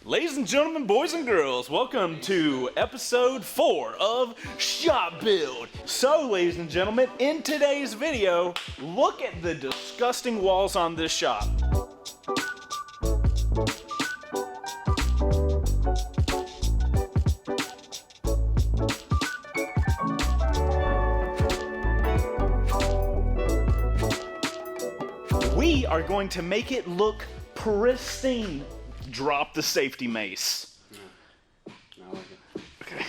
Ladies and gentlemen, boys and girls, welcome to episode 4 of Shop Build. So, ladies and gentlemen, in today's video, look at the disgusting walls on this shop. We are going to make it look pristine. Drop the safety mace. I like it. Okay.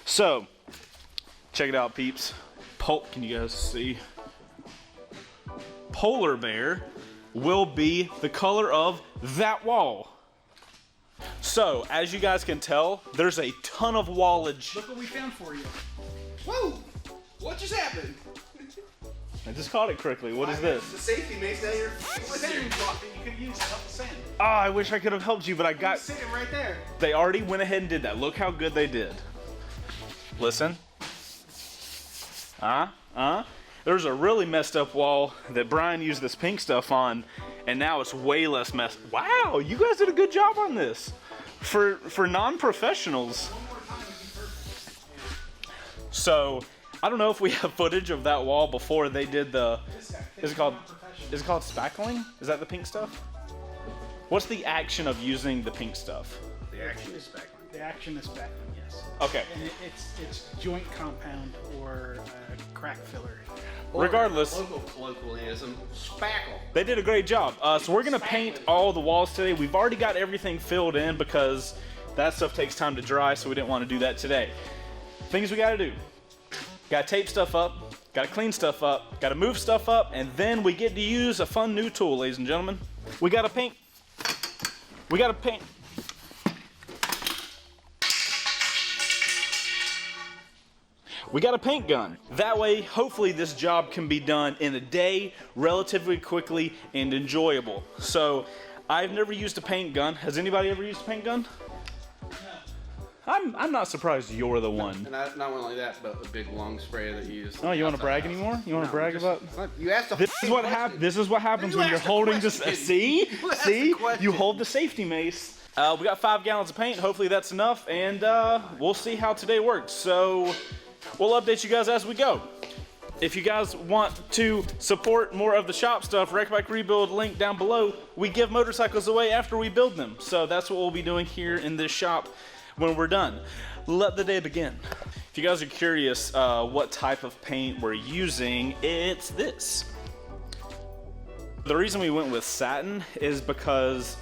So, check it out, peeps. Can you guys see? Polar bear will be the color of that wall. So, as you guys can tell, there's a ton of wallage. Look what we found for you. Whoa! What just happened? I just caught it quickly. What is this? The safety mace down here. Sanding block that you could use to help the sand. Oh, I wish I could have helped you, but I got... It's sitting right there. They already went ahead and did that. Look how good they did. Listen. There's a really messed up wall that Brian used this pink stuff on, and now it's way less messed. Wow, you guys did a good job on this. For non-professionals. So, I don't know if we have footage of that wall before they did the... Is it called spackling? Is that the pink stuff? What's the action of using the pink stuff? The action is spackling. The action is spackling, yes. Okay. And it's joint compound or crack filler. Regardless, Local colloquialism, spackle. they did a great job. So we're gonna paint all the walls today. We've already got everything filled in because that stuff takes time to dry, so we didn't want to do that today. Things we gotta do. Gotta tape stuff up, gotta clean stuff up, gotta move stuff up, and then we get to use a fun new tool, ladies and gentlemen. We gotta paint. We gotta paint. We got a paint gun. That way, hopefully this job can be done in a day, relatively quickly and enjoyable. So, I've never used a paint gun. Has anybody ever used a paint gun? I'm not surprised you're the one. And not only that, but the big long spray that you use. Oh, you want to brag anymore? You want to brag about? You asked a This is what happens. This is what happens You when you're asked a holding this. question. See, You asked see, a question. you hold the safety mace. We got 5 gallons of paint. Hopefully that's enough, and we'll see how today works. So we'll update you guys as we go. If you guys want to support more of the shop stuff, Wreck Bike Rebuild link down below. We give motorcycles away after we build them, so that's what we'll be doing here in this shop when we're done. Let the day begin. If you guys are curious what type of paint we're using, it's this. The reason we went with satin is because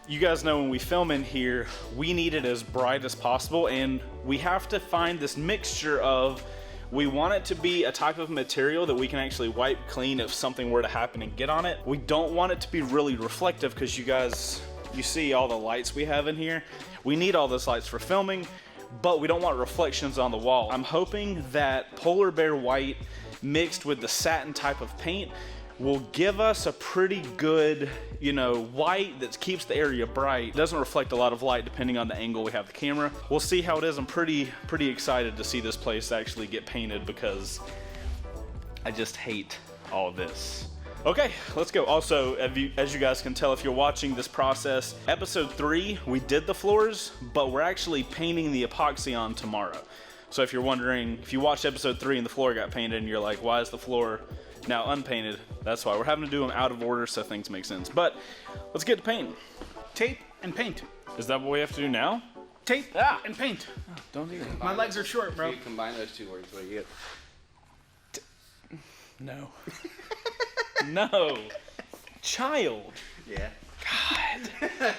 you guys know when we film in here, we need it as bright as possible, and we have to find this mixture of, we want it to be a type of material that we can actually wipe clean if something were to happen and get on it. We don't want it to be really reflective because you see all the lights we have in here. We need all those lights for filming, but we don't want reflections on the wall. I'm hoping that polar bear white mixed with the satin type of paint will give us a pretty good, white that keeps the area bright. It doesn't reflect a lot of light depending on the angle we have the camera. We'll see how it is. I'm pretty excited to see this place actually get painted because I just hate all this. Okay, let's go. Also, as you guys can tell if you're watching this process, episode 3, we did the floors, but we're actually painting the epoxy on tomorrow. So if you're wondering, if you watched episode 3 and the floor got painted and you're like, why is the floor now unpainted? That's why. We're having to do them out of order so things make sense. But let's get to painting. Tape and paint. Is that what we have to do now? Tape and paint. Don't do that. My legs are short, bro. You combine those two words, what do you get? No. No. Child. Yeah. God.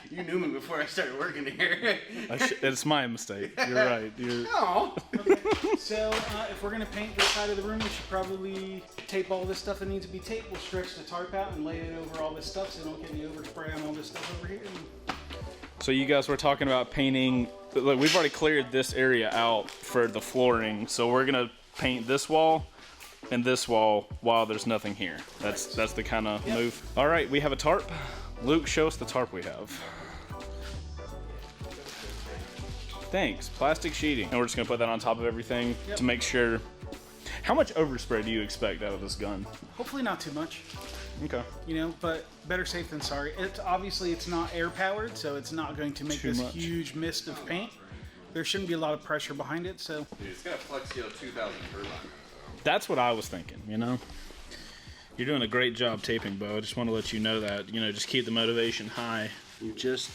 You knew me before I started working here. It's my mistake. You're right. No. Okay. So if we're gonna paint this side of the room, we should probably tape all this stuff that needs to be taped. We'll stretch the tarp out and lay it over all this stuff so we don't get any overspray on all this stuff over here. So you guys were talking about painting. Look, we've already cleared this area out for the flooring, so we're gonna paint this wall and this wall while there's nothing here. That's the kind of move. All right, we have a tarp. Luke, show us the tarp we have. Thanks, plastic sheeting. And we're just gonna put that on top of everything to make sure. How much overspray do you expect out of this gun? Hopefully not too much. Okay. You know, but better safe than sorry. It's obviously it's not air powered, so it's not going to make Too this much. huge mist of paint. There shouldn't be a lot of pressure behind it, so Dude, it's got a Flexio 2000 turbine. That's what I was thinking, you know? You're doing a great job taping, Bo. I just want to let you know that, you know, just keep the motivation high. You just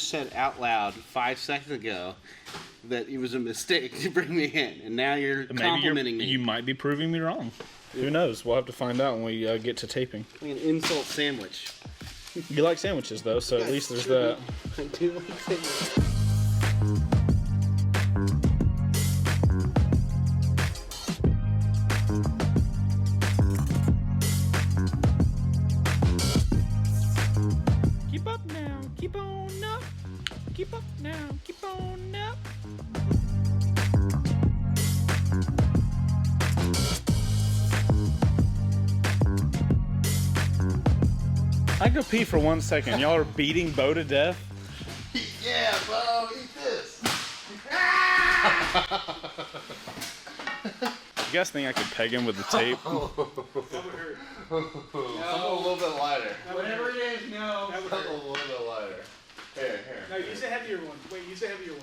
said out loud 5 seconds ago that it was a mistake to bring me in, and now you're complimenting me. You might be proving me wrong. Who knows? We'll have to find out when we get to taping. Like an insult sandwich. You like sandwiches, though, so at least there's that. I do like sandwiches. Keep up now. Keep on up. Keep up now. Keep on up. I go pee for 1 second. Y'all are beating Bo to death. Yeah, Bo, eat this. You guys think I could peg him with the tape? that would hurt. Something a little bit lighter. Whatever it is, no. That would Something a hurt. little bit lighter. Here. No, use a heavier one. Wait, use a heavier one.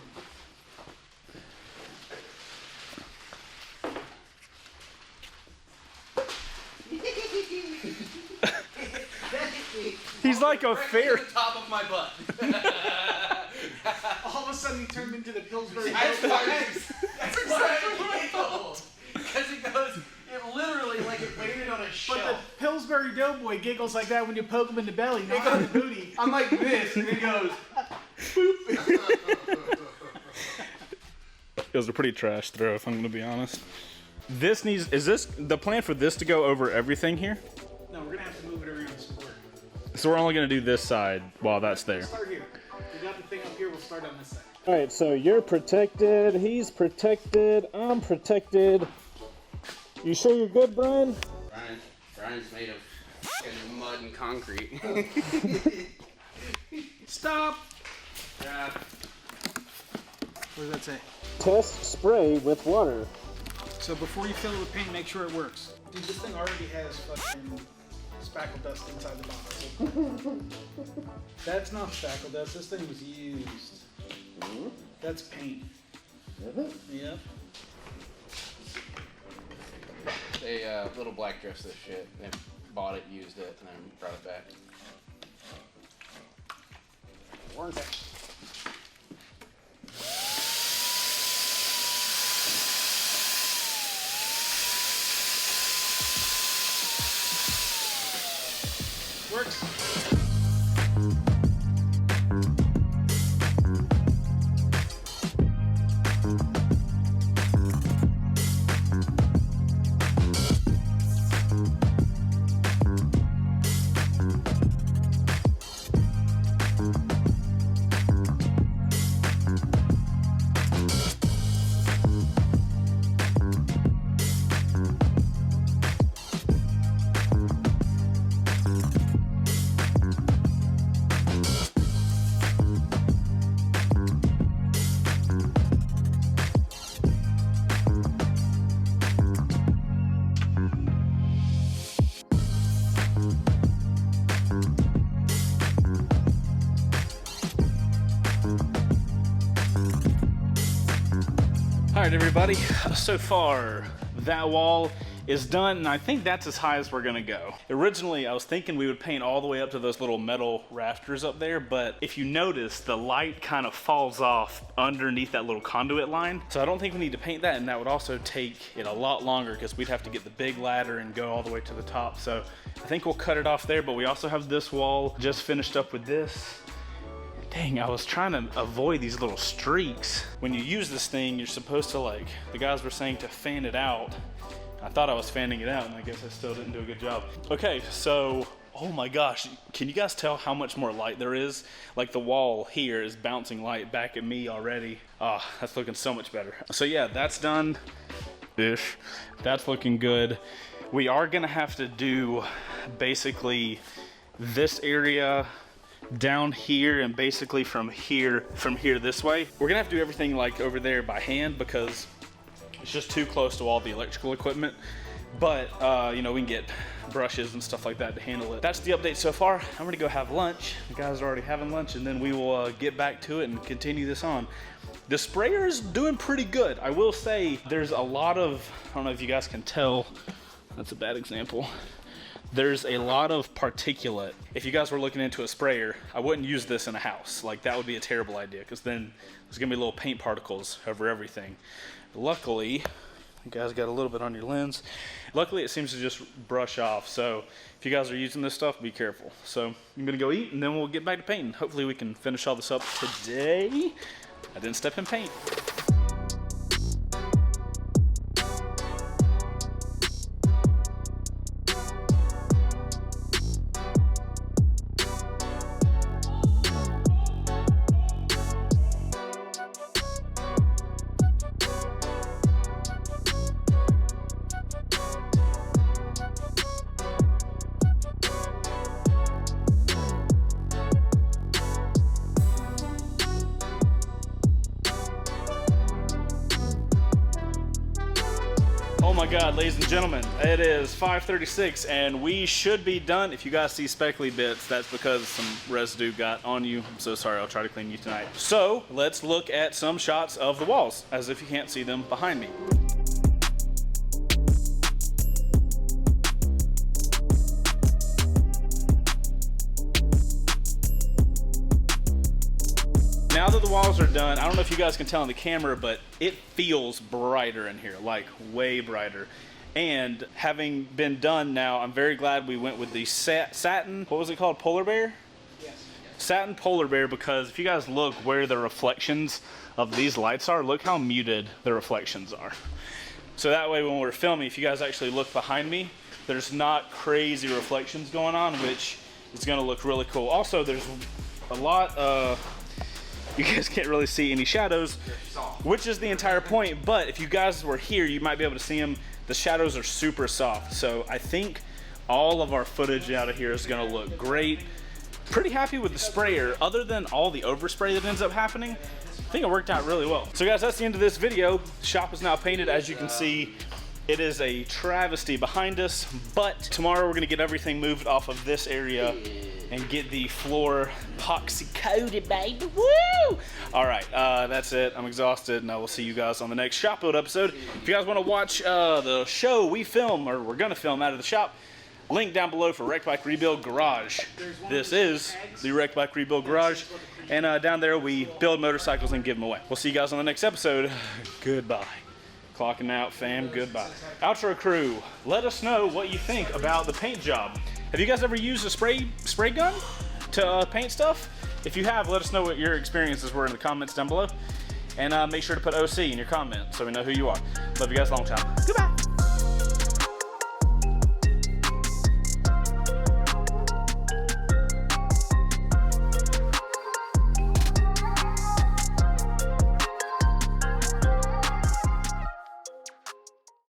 He's like a fairy. The top of my butt. All of a sudden, he turned into the Pillsbury. That's what I giggled. Because it goes, it literally like it landed on a But shelf. the Pillsbury Doughboy giggles like that when you poke him in the belly, not in the booty. I'm like this, and it goes. It was a pretty trash throw, if I'm gonna be honest. Is this the plan for this to go over everything here? No, we're gonna have to move it around some more. So we're only gonna do this side while that's there. We'll start here. We got the thing up here. We'll start on this side. All right, so you're protected, he's protected, I'm protected. You sure you're good, Brian? Brian's made of fucking mud and concrete. Stop. Yeah. What does that say? Test spray with water. So before you fill it with paint, make sure it works. Dude, this thing already has fucking spackle dust inside the box. That's not spackle dust. This thing was used. That's paint. Yep. They little black dress this shit. They bought it, used it, and then brought it back. Warned it. Works. All right, everybody, so far that wall is done, and I think that's as high as we're gonna go. Originally, I was thinking we would paint all the way up to those little metal rafters up there, but if you notice, the light kind of falls off underneath that little conduit line. So I don't think we need to paint that, and that would also take it a lot longer because we'd have to get the big ladder and go all the way to the top. So I think we'll cut it off there, but we also have this wall just finished up with this. Dang, I was trying to avoid these little streaks. When you use this thing, you're supposed to, like, the guys were saying to fan it out. I thought I was fanning it out, and I guess I still didn't do a good job. Okay, so, oh my gosh, can you guys tell how much more light there is? Like, the wall here is bouncing light back at me already. Ah, that's looking so much better. So yeah, that's done-ish. That's looking good. We are gonna have to do basically this area down here, and basically from here this way. We're gonna have to do everything like over there by hand because it's just too close to all the electrical equipment. But, you know, we can get brushes and stuff like that to handle it. That's the update so far. I'm gonna go have lunch. The guys are already having lunch, and then we will get back to it and continue this on. The sprayer's doing pretty good. I will say there's a lot of, I don't know if you guys can tell, that's a bad example. There's a lot of particulate. If you guys were looking into a sprayer, I wouldn't use this in a house. Like, that would be a terrible idea, because then there's gonna be little paint particles over everything. Luckily, you guys got a little bit on your lens. Luckily, it seems to just brush off. So if you guys are using this stuff, be careful. So I'm gonna go eat, and then we'll get back to painting. Hopefully we can finish all this up today. I didn't step in paint. Oh my God, ladies and gentlemen, it is 5:36 and we should be done. If you guys see speckly bits, that's because some residue got on you. I'm so sorry, I'll try to clean you tonight. So let's look at some shots of the walls, as if you can't see them behind me. Now that the walls are done, I don't know if you guys can tell on the camera, but it feels brighter in here, like way brighter. And having been done now, I'm very glad we went with the satin, what was it called, polar bear? Yes. Satin polar bear, because if you guys look where the reflections of these lights are, look how muted the reflections are. So that way when we're filming, if you guys actually look behind me, there's not crazy reflections going on, which is gonna look really cool. Also, there's a lot you guys can't really see any shadows, which is the entire point, but if you guys were here, you might be able to see them. The shadows are super soft, so I think all of our footage out of here is gonna look great. Pretty happy with the sprayer. Other than all the overspray that ends up happening, I think it worked out really well. So guys, that's the end of this video. The shop is now painted. As you can see, it is a travesty behind us, but tomorrow we're gonna get everything moved off of this area and get the floor epoxy coated, baby. Woo! All right, that's it. I'm exhausted, and I will see you guys on the next shop build episode. If you guys want to watch the show we film, or we're gonna film out of the shop, link down below for Wreck Bike Rebuild Garage. This is the Wreck Bike Rebuild Garage, and down there we build motorcycles and give them away. We'll see you guys on the next episode. Goodbye. Clocking out, fam. Goodbye. Outro crew, let us know what you think about the paint job. Have you guys ever used a spray gun to paint stuff? If you have, let us know what your experiences were in the comments down below. And make sure to put OC in your comment so we know who you are. Love you guys a long time. Goodbye.